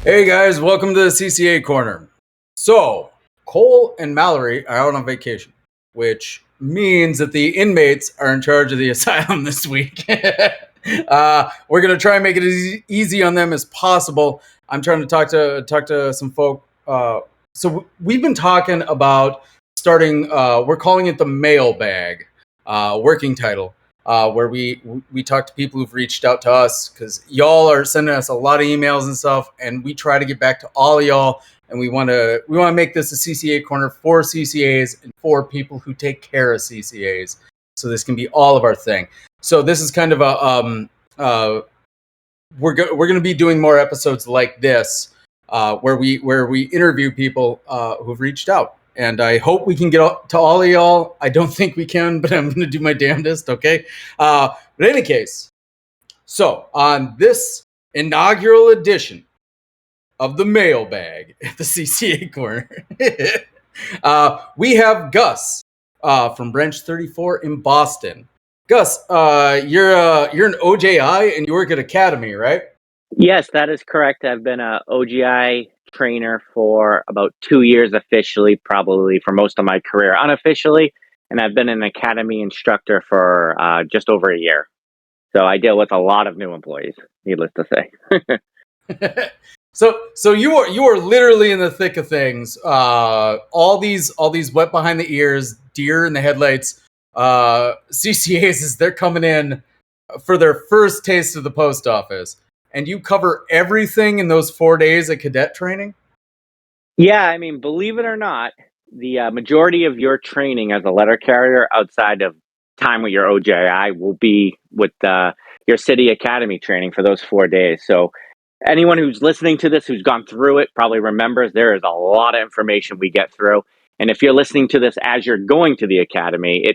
Hey guys, welcome to the CCA Corner. So, Cole and Mallory are out on vacation, which means that the inmates are in charge of the asylum this week. We're going to try and make it as easy on them as possible. I'm trying to talk to some folk. So we've been talking about starting. We're calling it the Mailbag, working title. Where we talk to people who've reached out to us because y'all are sending us a lot of emails and stuff, and we try to get back to all of y'all. And we want to make this a CCA corner for CCAs and for people who take care of CCAs. So this can be all of our thing. So this is kind of a we're going to be doing more episodes like this where we interview people who've reached out. And I hope we can get to all of y'all. I don't think we can, but I'm going to do my damnedest, okay? But in any case, so on this inaugural edition of the Mailbag at the CCA Corner, we have Gus from Branch 34 in Boston. Gus, you're an OJI and you work at Academy, right? Yes, that is correct. I've been a OGI trainer for about 2 years officially, probably for most of my career unofficially, and I've been an academy instructor for just over a year. So I deal with a lot of new employees, needless to say. So you are literally in the thick of things. All these wet behind the ears, deer in the headlights. CCAs as they're coming in for their first taste of the post office. And you cover everything in those 4 days of cadet training? Yeah, I mean, believe it or not, the majority of your training as a letter carrier outside of time with your OJI will be with your city academy training for those 4 days. So anyone who's listening to this, who's gone through it, probably remembers there is a lot of information we get through. And if you're listening to this as you're going to the academy,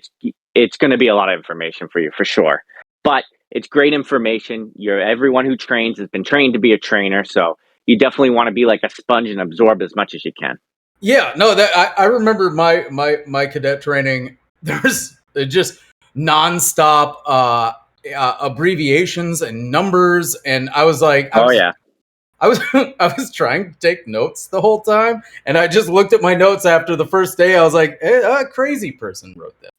it's going to be a lot of information for you for sure. But it's great information. Everyone who trains has been trained to be a trainer, so you definitely want to be like a sponge and absorb as much as you can. Yeah, no, that I remember my cadet training. There's just nonstop abbreviations and numbers, and I was like, I was I was trying to take notes the whole time, and I just looked at my notes after the first day. I was like, a crazy person wrote that.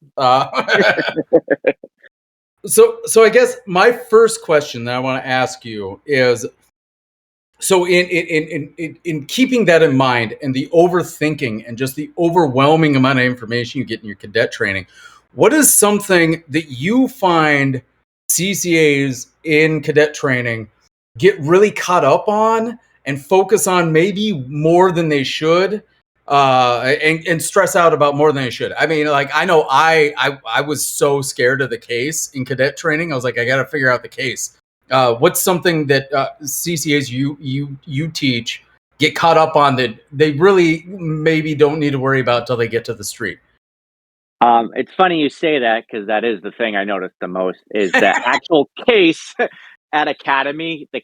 So I guess my first question that I want to ask you is, so in keeping that in mind and the overthinking and just the overwhelming amount of information you get in your cadet training, what is something that you find CCAs in cadet training get really caught up on and focus on maybe more than they should, and stress out about more than they should? I mean, like, I know I was so scared of the case in cadet training. I was like, I got to figure out the case. What's something that CCAs you teach get caught up on that they really maybe don't need to worry about till they get to the street? It's funny you say that because that is the thing I noticed the most is the actual case at Academy. The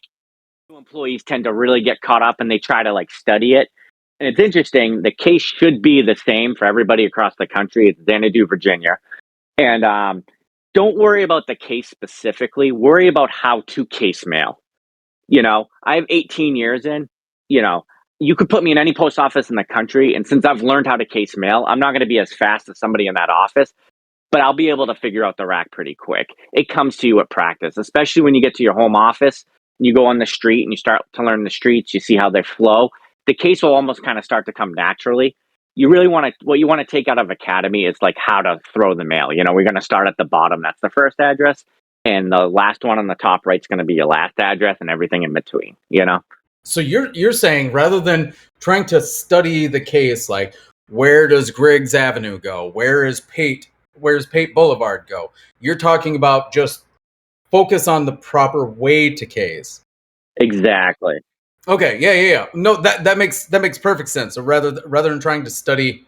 new employees tend to really get caught up and they try to like study it. And it's interesting. The case should be the same for everybody across the country. It's Xanadu, Virginia. And don't worry about the case specifically. Worry about how to case mail. I have 18 years in, you could put me in any post office in the country. And since I've learned how to case mail, I'm not going to be as fast as somebody in that office, but I'll be able to figure out the rack pretty quick. It comes to you at practice, especially when you get to your home office and you go on the street and you start to learn the streets, you see how they flow. The case will almost kind of start to come naturally. What you want to take out of Academy is like how to throw the mail. We're going to start at the bottom. That's the first address. And the last one on the top right is going to be your last address and everything in between, So you're saying rather than trying to study the case, like where does Griggs Avenue go? Where's Pate Boulevard go? You're talking about just focus on the proper way to case. Exactly. Okay, yeah. No, that makes perfect sense. So rather than trying to study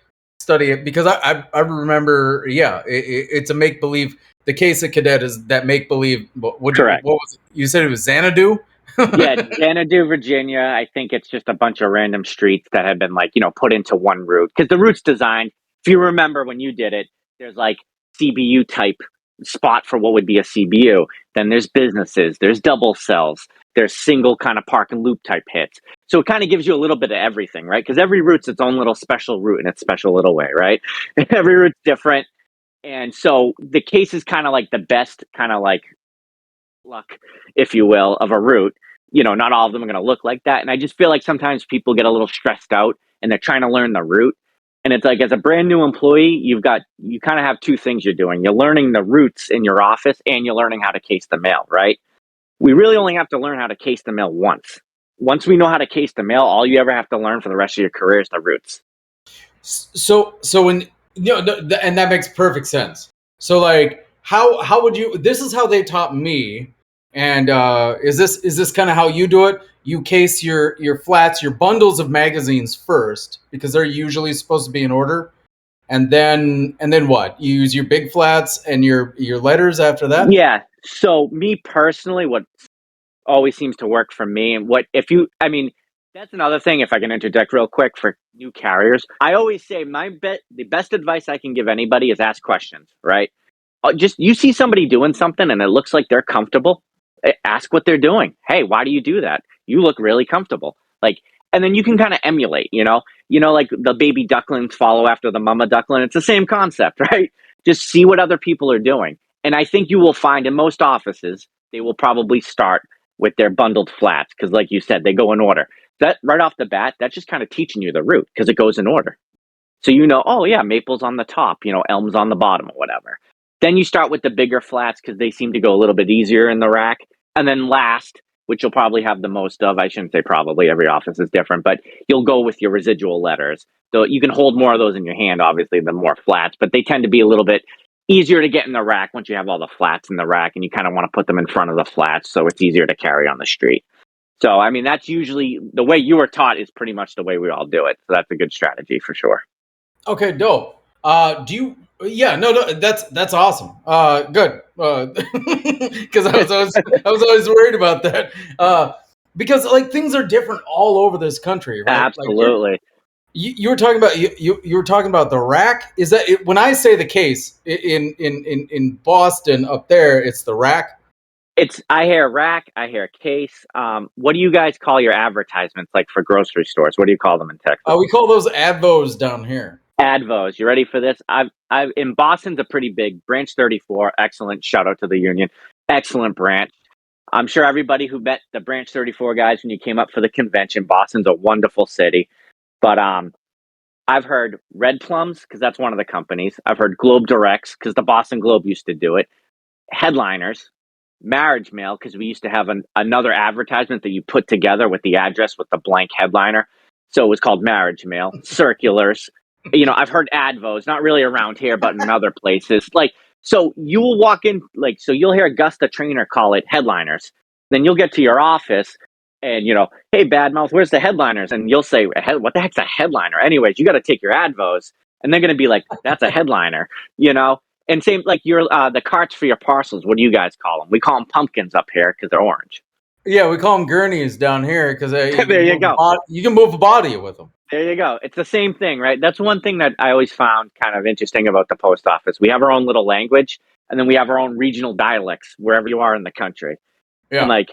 it, because I remember, yeah, it's a make believe. The case of cadet is that make believe. Correct. What was it? You said it was Xanadu? Yeah, Xanadu, Virginia. I think it's just a bunch of random streets that have been put into one route because the route's designed. If you remember when you did it, there's like CBU type spot for what would be a CBU. Then there's businesses, there's double cells, there's single kind of park and loop type hits. So it kind of gives you a little bit of everything, right? Because every route's its own little special route in its special little way, right? Every route's different. And so the case is kind of like the best kind of like luck, if you will, of a route. Not all of them are going to look like that. And I just feel like sometimes people get a little stressed out and they're trying to learn the route. And it's like, as a brand new employee, you kind of have two things you're doing. You're learning the routes in your office and you're learning how to case the mail, right? We really only have to learn how to case the mail once. Once we know how to case the mail, all you ever have to learn for the rest of your career is the routes. So when and that makes perfect sense. So like, how would you? This is how they taught me. And is this kind of how you do it? You case your flats, your bundles of magazines first because they're usually supposed to be in order, and then what? You use your big flats and your letters after that. Yeah. So me personally, what always seems to work for me, and that's another thing. If I can interject real quick for new carriers, I always say the best advice I can give anybody is ask questions. Right? Just you see somebody doing something and it looks like they're comfortable, ask what they're doing. Hey, why do you do that? You look really comfortable. And then you can kind of emulate, like the baby ducklings follow after the mama duckling. It's the same concept, right? Just see what other people are doing. And I think you will find in most offices, they will probably start with their bundled flats because, like you said, they go in order. That right off the bat, that's just kind of teaching you the route because it goes in order. So oh yeah, maple's on the top, elm's on the bottom or whatever. Then you start with the bigger flats because they seem to go a little bit easier in the rack. And then last, which you'll probably have the most of, I shouldn't say probably, every office is different, but you'll go with your residual letters. So you can hold more of those in your hand, obviously, than more flats, but they tend to be a little bit easier to get in the rack once you have all the flats in the rack and you kind of want to put them in front of the flats so it's easier to carry on the street. So, that's usually the way you were taught is pretty much the way we all do it. So that's a good strategy for sure. Okay, dope. Do you? Yeah, no, that's awesome. Good. Because I was always worried about that. Because like things are different all over this country, right? Absolutely. Like you were talking about you were talking about the rack. Is that when I say the case in Boston up there, it's the rack. I hear rack, I hear case. What do you guys call your advertisements like for grocery stores? What do you call them in Texas? We call those advos down here. Advos. You ready for this? I've in Boston's a pretty big branch 34. Excellent. Shout out to the union. Excellent branch. I'm sure everybody who met the branch 34 guys when you came up for the convention. Boston's a wonderful city, but I've heard Red Plums because that's one of the companies. I've heard Globe Directs because the Boston Globe used to do it. Headliners, Marriage Mail because we used to have another advertisement that you put together with the address with the blank headliner. So it was called Marriage Mail. Circulars. I've heard advos, not really around here, but in other places. So you will walk in, so you'll hear Augusta Trainer call it headliners. Then you'll get to your office and, hey, Badmouth, where's the headliners? And you'll say, what the heck's a headliner? Anyways, you got to take your advos. And they're going to be like, that's a headliner, And same, like the carts for your parcels. What do you guys call them? We call them pumpkins up here because they're orange. Yeah, we call them gurneys down here because there you go. You can move a body with them. There you go. It's the same thing, right? That's one thing that I always found kind of interesting about the post office. We have our own little language, and then we have our own regional dialects wherever you are in the country. Yeah. And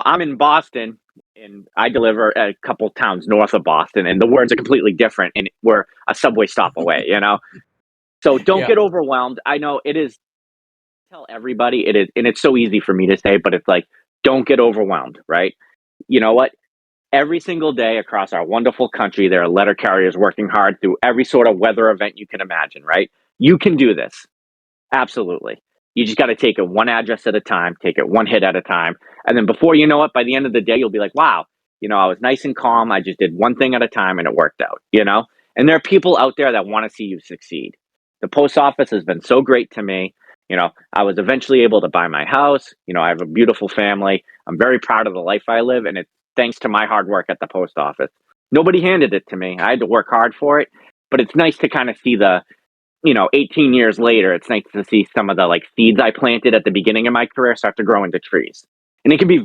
I'm in Boston, and I deliver a couple towns north of Boston, and the words are completely different, and we're a subway stop away, So don't get overwhelmed. I know it is. Tell everybody it is, and it's so easy for me to say, but it's like, don't get overwhelmed, right? You know what? Every single day across our wonderful country, there are letter carriers working hard through every sort of weather event you can imagine, right? You can do this. Absolutely. You just got to take it one address at a time, take it one hit at a time. And then before you know it, by the end of the day, you'll be like, wow, I was nice and calm. I just did one thing at a time and it worked out, And there are people out there that want to see you succeed. The post office has been so great to me. I was eventually able to buy my house. I have a beautiful family. I'm very proud of the life I live, and it's thanks to my hard work at the post office. Nobody handed it to me. I had to work hard for it, but it's nice to kind of see 18 years later, it's nice to see some of the seeds I planted at the beginning of my career start to grow into trees. And it can be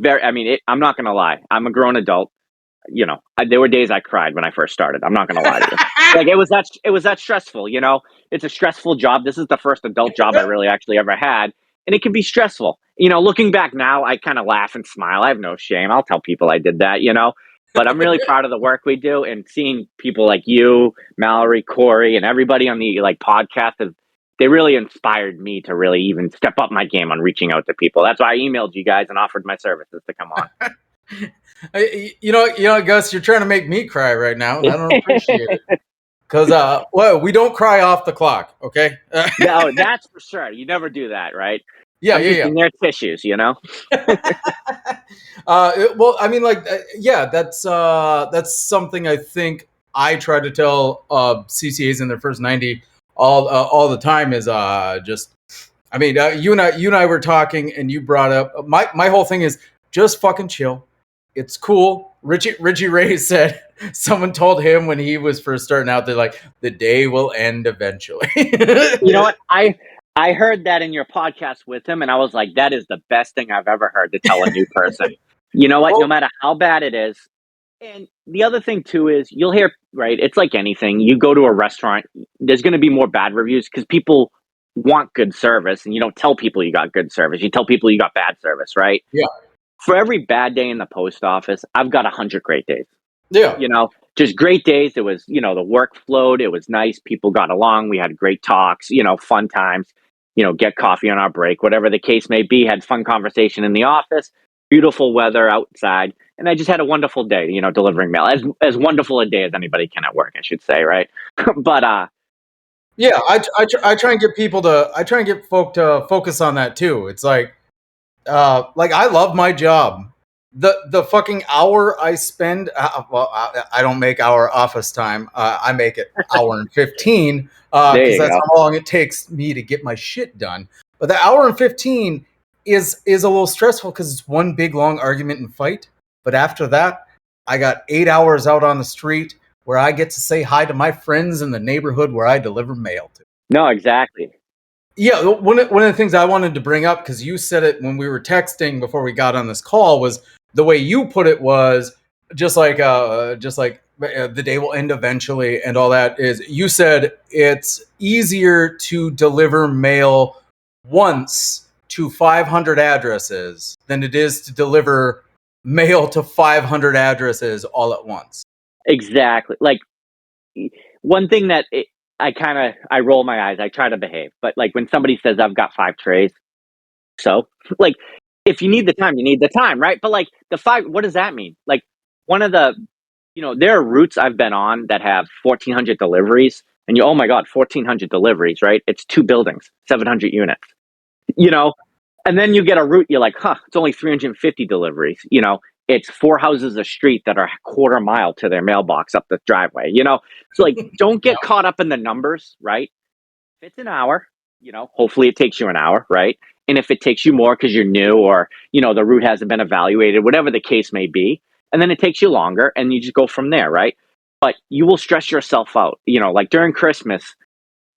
I'm not going to lie. I'm a grown adult. there were days I cried when I first started. I'm not going to lie to you. Like it was that stressful, it's a stressful job. This is the first adult job I really actually ever had. And it can be stressful. Looking back now, I kind of laugh and smile. I have no shame. I'll tell people I did that, but I'm really proud of the work we do, and seeing people like you, Mallory, Corey, and everybody on the podcast they really inspired me to really even step up my game on reaching out to people. That's why I emailed you guys and offered my services to come on. Gus, you're trying to make me cry right now, and I don't appreciate it. Because, we don't cry off the clock, okay? No, that's for sure. You never do that, right? Yeah. In their tissues, Well, I mean, that's something I think I try to tell CCAs in their first 90 all the time is just. I mean, you and I were talking, and you brought up my whole thing is just fucking chill. It's cool. Richie Ray said someone told him when he was first starting out, they're like, the day will end eventually. You know what? I heard that in your podcast with him, and I was like, that is the best thing I've ever heard to tell a new person. You know what? No matter how bad it is. And the other thing too is you'll hear, right? It's like anything. You go to a restaurant, there's going to be more bad reviews because people want good service, and you don't tell people you got good service. You tell people you got bad service, right? Yeah. For every bad day in the post office, I've got 100 great days. Yeah. Just great days. It was, the work flowed. It was nice. People got along. We had great talks, fun times, get coffee on our break, whatever the case may be, had fun conversation in the office, beautiful weather outside. And I just had a wonderful day, delivering mail, as wonderful a day as anybody can at work, I should say. Right. But, yeah, I try and get folk to focus on that too. It's like I love my job. The fucking hour I spend, I don't make hour office time. I make it hour and 15 because that's how long it takes me to get my shit done. But the hour and 15 is a little stressful because it's one big long argument and fight. But after that, I got 8 hours out on the street where I get to say hi to my friends in the neighborhood where I deliver mail to. No, exactly. Yeah, one of the things I wanted to bring up, because you said it when we were texting before we got on this call, was the way you put it was just like the day will end eventually and all that. Is you said it's easier to deliver mail once to 500 addresses than it is to deliver mail to 500 addresses all at once. Exactly. Like one thing that I roll my eyes. I try to behave, but like when somebody says I've got 5 trays, so like if you need the time, you need the time, right? But like the 5, what does that mean? Like one of the, there are routes I've been on that have 1,400 deliveries, and oh my God, 1,400 deliveries, right? It's 2 buildings, 700 units, and then you get a route, you're like, it's only 350 deliveries, it's 4 houses a street that are a quarter mile to their mailbox up the driveway, So like, don't get caught up in the numbers, right? If it's an hour, hopefully it takes you an hour, right? And if it takes you more because you're new or, the route hasn't been evaluated, whatever the case may be, and then it takes you longer and you just go from there, right? But you will stress yourself out. Like during Christmas,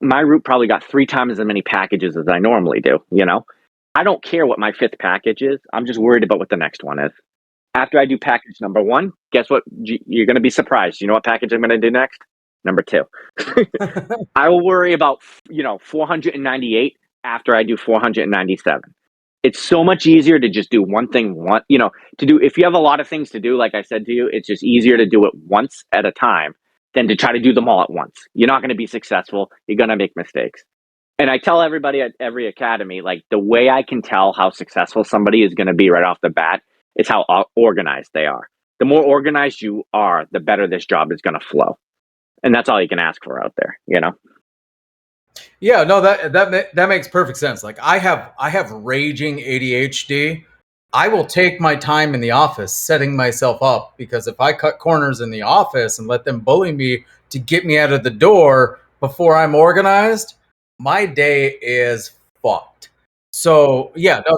my route probably got 3 times as many packages as I normally do, I don't care what my 5th package is. I'm just worried about what the next one is. After I do package number 1, guess what? You're going to be surprised. You know what package I'm going to do next? Number 2. I will worry about, 498 after I do 497. It's so much easier to just do one thing if you have a lot of things to do, like I said to you, it's just easier to do it once at a time than to try to do them all at once. You're not going to be successful. You're going to make mistakes. And I tell everybody at every academy, like the way I can tell how successful somebody is going to be right off the bat is how organized they are. The more organized you are, the better this job is going to flow. And that's all you can ask for out there, Yeah, no, that makes perfect sense. Like I have raging ADHD. I will take my time in the office setting myself up, because if I cut corners in the office and let them bully me to get me out of the door before I'm organized, my day is fucked. So yeah, no,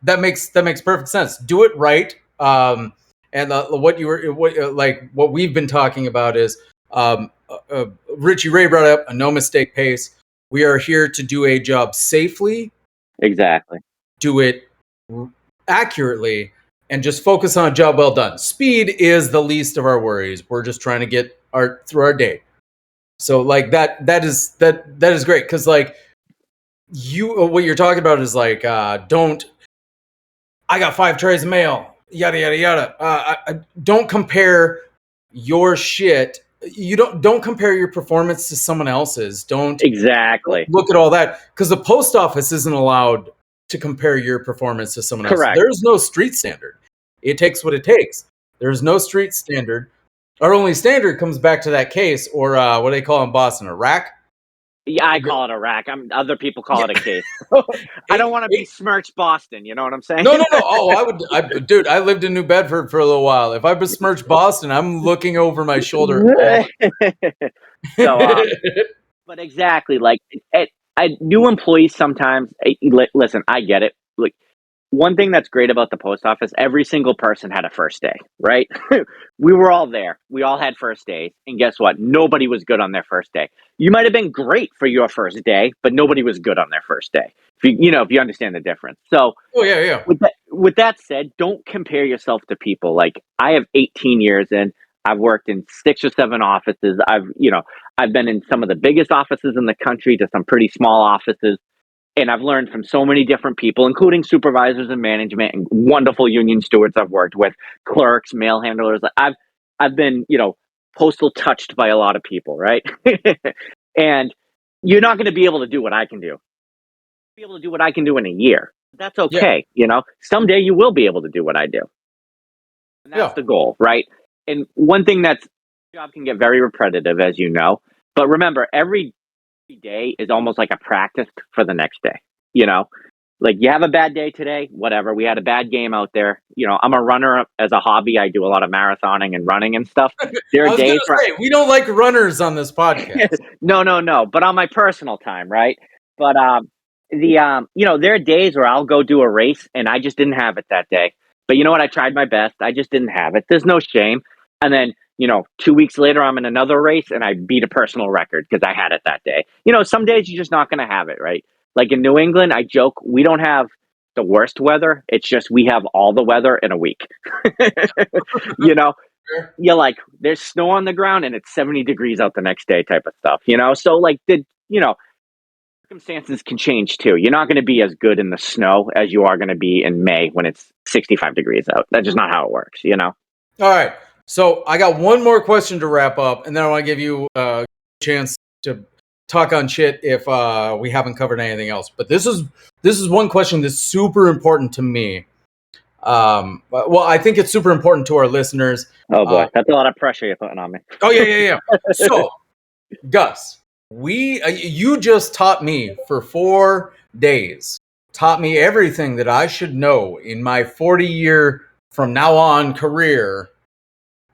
that makes perfect sense. Do it right. And what we've been talking about is Richie Ray brought up a no mistake pace. We are here to do a job safely. Exactly. Do it accurately, and just focus on a job well done. Speed is the least of our worries. We're just trying to get through our day. So like that is great, because like what you're talking about is like don't, I got 5 trays of mail, yada yada yada. Don't compare your shit. You don't compare your performance to someone else's. Don't Exactly. look at all that, because the post office isn't allowed to compare your performance to someone else. Correct. There's no street standard. It takes what it takes. There's no street standard. Our only standard comes back to that case, or what do they call in Boston, a rack? Yeah, I call it a rack. Other people call it a case. I don't want to Eight- besmirch Boston. You know what I'm saying? No. Oh, dude, I lived in New Bedford for a little while. If I besmirch Boston, I'm looking over my shoulder. So, but exactly, like new employees sometimes. Listen, I get it. Like, one thing that's great about the post office, every single person had a first day, right? We were all there. We all had first days. And guess what? Nobody was good on their first day. You might have been great for your first day, but nobody was good on their first day. If you understand the difference. So, Oh yeah. With that said, don't compare yourself to people. Like, I have 18 years in. I've worked in 6 or 7 offices. I've been in some of the biggest offices in the country to some pretty small offices. And I've learned from so many different people, including supervisors and management and wonderful union stewards I've worked with, clerks, mail handlers. I've been, postal touched by a lot of people, right? And you're not going to be able to do what I can do. Be able to do what I can do in a year. That's Yeah. okay. Someday you will be able to do what I do. And that's the goal, right? And one thing job can get very repetitive, as you know. But remember, every day is almost like a practice for the next day. Like, you have a bad day today, whatever. We had a bad game out there. I'm a runner as a hobby. I do a lot of marathoning and running and stuff. There I are was days gonna say, we don't like runners on this podcast. no, but on my personal time, right? But there are days where I'll go do a race and I just didn't have it that day. But you know what? I tried my best. I just didn't have it. There's no shame. And then 2 weeks later, I'm in another race and I beat a personal record because I had it that day. Some days you're just not going to have it, right? Like in New England, I joke, we don't have the worst weather. It's just we have all the weather in a week. You're like, there's snow on the ground and it's 70 degrees out the next day type of stuff, So like circumstances can change too. You're not going to be as good in the snow as you are going to be in May when it's 65 degrees out. That's just not how it works, All right. So I got one more question to wrap up, and then I want to give you a chance to talk on shit if we haven't covered anything else. But this is one question that's super important to me. Well, I think it's super important to our listeners. Oh boy, that's a lot of pressure you're putting on me. Oh yeah. So, Gus, you just taught me for 4 days, taught me everything that I should know in my 40-year from now on career.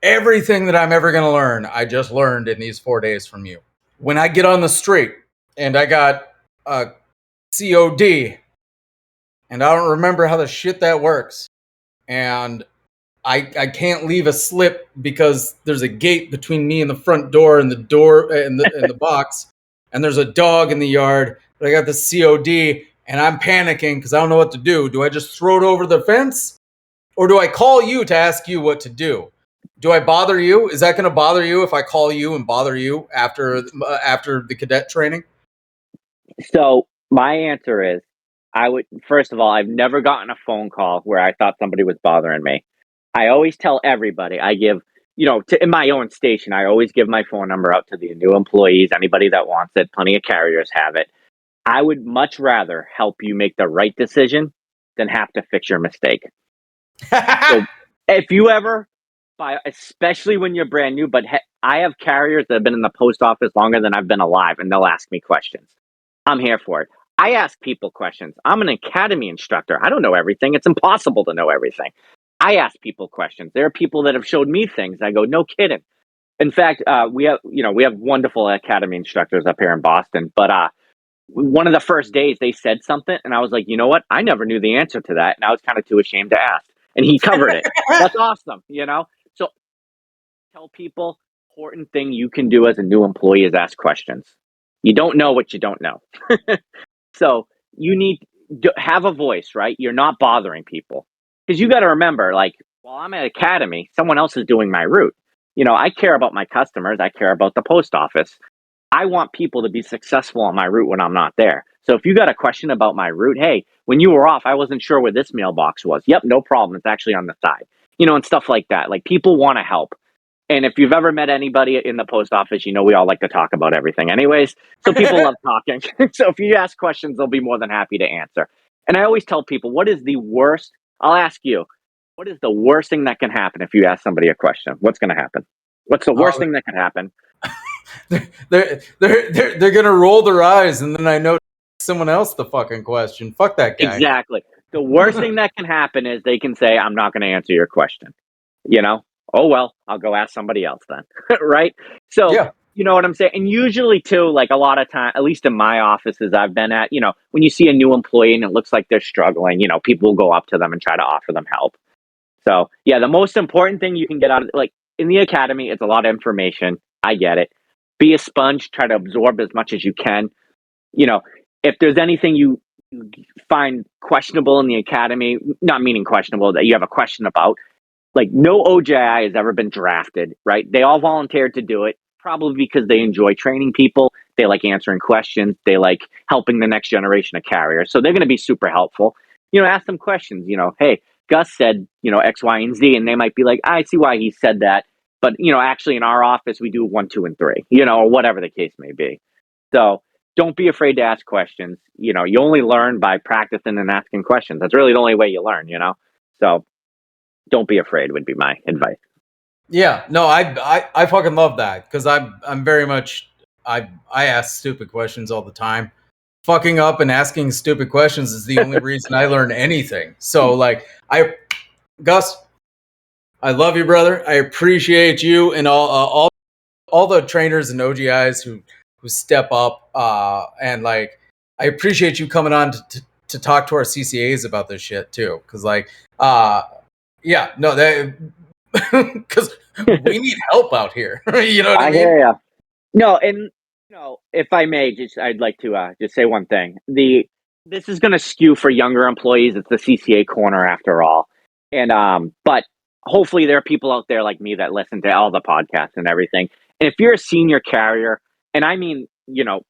Everything that I'm ever going to learn, I just learned in these 4 days from you. When I get on the street and I got a COD and I don't remember how the shit that works, and I can't leave a slip because there's a gate between me and the front door and the box, and there's a dog in the yard, but I got the COD and I'm panicking because I don't know what to do. Do I just throw it over the fence, or do I call you to ask you what to do? Do I bother you? Is that going to bother you if I call you and bother you after the cadet training? So my answer is, first of all, I've never gotten a phone call where I thought somebody was bothering me. I always tell everybody, I give, in my own station, I always give my phone number out to the new employees, anybody that wants it. Plenty of carriers have it. I would much rather help you make the right decision than have to fix your mistake. So if you ever, especially when you're brand new, but I have carriers that have been in the post office longer than I've been alive, and they'll ask me questions. I'm here for it. I ask people questions. I'm an academy instructor. I don't know everything. It's impossible to know everything. I ask people questions. There are people that have showed me things. I go, no kidding. In fact, we have wonderful academy instructors up here in Boston. But one of the first days they said something, and I was like, you know what? I never knew the answer to that, and I was kind of too ashamed to ask. And he covered it. That's awesome, So tell people, important thing you can do as a new employee is ask questions. You don't know what you don't know. So you need to have a voice, right? You're not bothering people. because you got to remember, like, while I'm at academy, someone else is doing my route. I care about my customers. I care about the post office. I want people to be successful on my route when I'm not there. So if you got a question about my route, hey, when you were off, I wasn't sure where this mailbox was. Yep, no problem. It's actually on the side. And stuff like that. Like, people want to help. And if you've ever met anybody in the post office, we all like to talk about everything anyways. So people love talking. So if you ask questions, they'll be more than happy to answer. And I always tell people, what is the worst? I'll ask you, what is the worst thing that can happen if you ask somebody a question? What's going to happen? What's the worst thing that can happen? They're gonna roll their eyes, and then I know someone else the fucking question. Fuck that guy. Exactly. The worst thing that can happen is they can say, I'm not going to answer your question. Oh, well, I'll go ask somebody else then. Right? So, Yeah. you know what I'm saying? And usually, too, like, a lot of time, at least in my offices I've been at, when you see a new employee and it looks like they're struggling, people will go up to them and try to offer them help. So, yeah, the most important thing you can get out of, like, in the academy, it's a lot of information. I get it. Be a sponge, try to absorb as much as you can. If there's anything you find questionable in the academy, not meaning questionable, that you have a question about, like, no OJI has ever been drafted, right? They all volunteered to do it, probably because they enjoy training people. They like answering questions. They like helping the next generation of carriers. So they're going to be super helpful. Ask them questions, hey, Gus said, X, Y, and Z. And they might be like, I see why he said that. But, actually in our office, we do 1, 2, and 3, or whatever the case may be. So don't be afraid to ask questions. You only learn by practicing and asking questions. That's really the only way you learn, So don't be afraid would be my advice. Yeah, no, I fucking love that, because I'm very much, I ask stupid questions all the time. Fucking up and asking stupid questions is the only reason I learn anything. So, like, Gus, I love you, brother. I appreciate you and all the trainers and OGIs who step up, and, like, I appreciate you coming on to talk to our CCAs about this shit too, because, like, yeah, no, because we need help out here. You know what I mean? Hear ya. No, and if I may, I'd like to just say one thing. This is going to skew for younger employees. It's the CCA Corner after all, and but hopefully there are people out there like me that listen to all the podcasts and everything. And if you're a senior carrier, and I mean,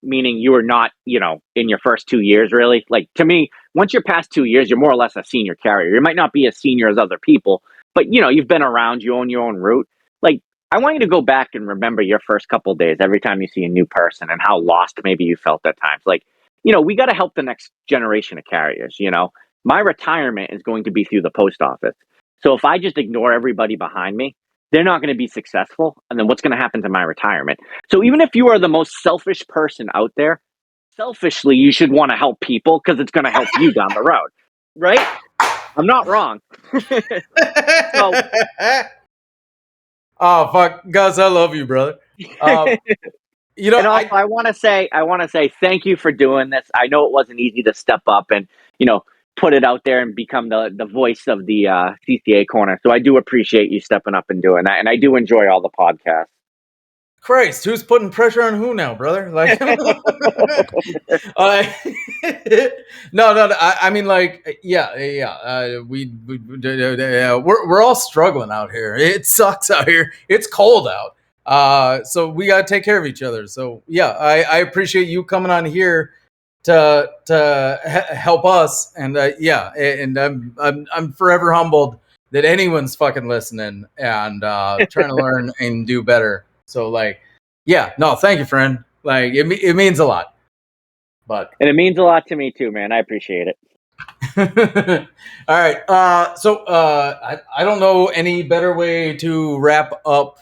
meaning you are not, in your first 2 years, really. Like, to me, once you're past 2 years, you're more or less a senior carrier. You might not be as senior as other people, but you've been around, you own your own route. Like, I want you to go back and remember your first couple of days every time you see a new person and how lost maybe you felt at times. Like, we got to help the next generation of carriers. My retirement is going to be through the post office. So if I just ignore everybody behind me, they're not going to be successful. And then what's going to happen to my retirement? So even if you are the most selfish person out there, selfishly, you should want to help people because it's going to help you down the road. Right? I'm not wrong. So, oh, fuck, Gus, I love you, brother. And also, I want to say thank you for doing this. I know it wasn't easy to step up and, put it out there and become the voice of the CCA Corner. So I do appreciate you stepping up and doing that. And I do enjoy all the podcasts. Christ, who's putting pressure on who now, brother? Like, no. I mean, like, yeah. We're all struggling out here. It sucks out here. It's cold out. So we gotta take care of each other. So yeah, I appreciate you coming on here to help us. And and I'm forever humbled that anyone's fucking listening and trying to learn and do better. So, like, yeah, no, thank you, friend. Like, it means a lot. And it means a lot to me too, man. I appreciate it. All right. So I don't know any better way to wrap up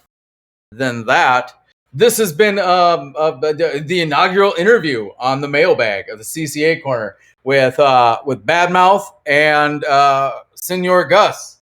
than that. This has been the inaugural interview on the Mailbag of the CCA Corner with Badmouth and Senor Gus.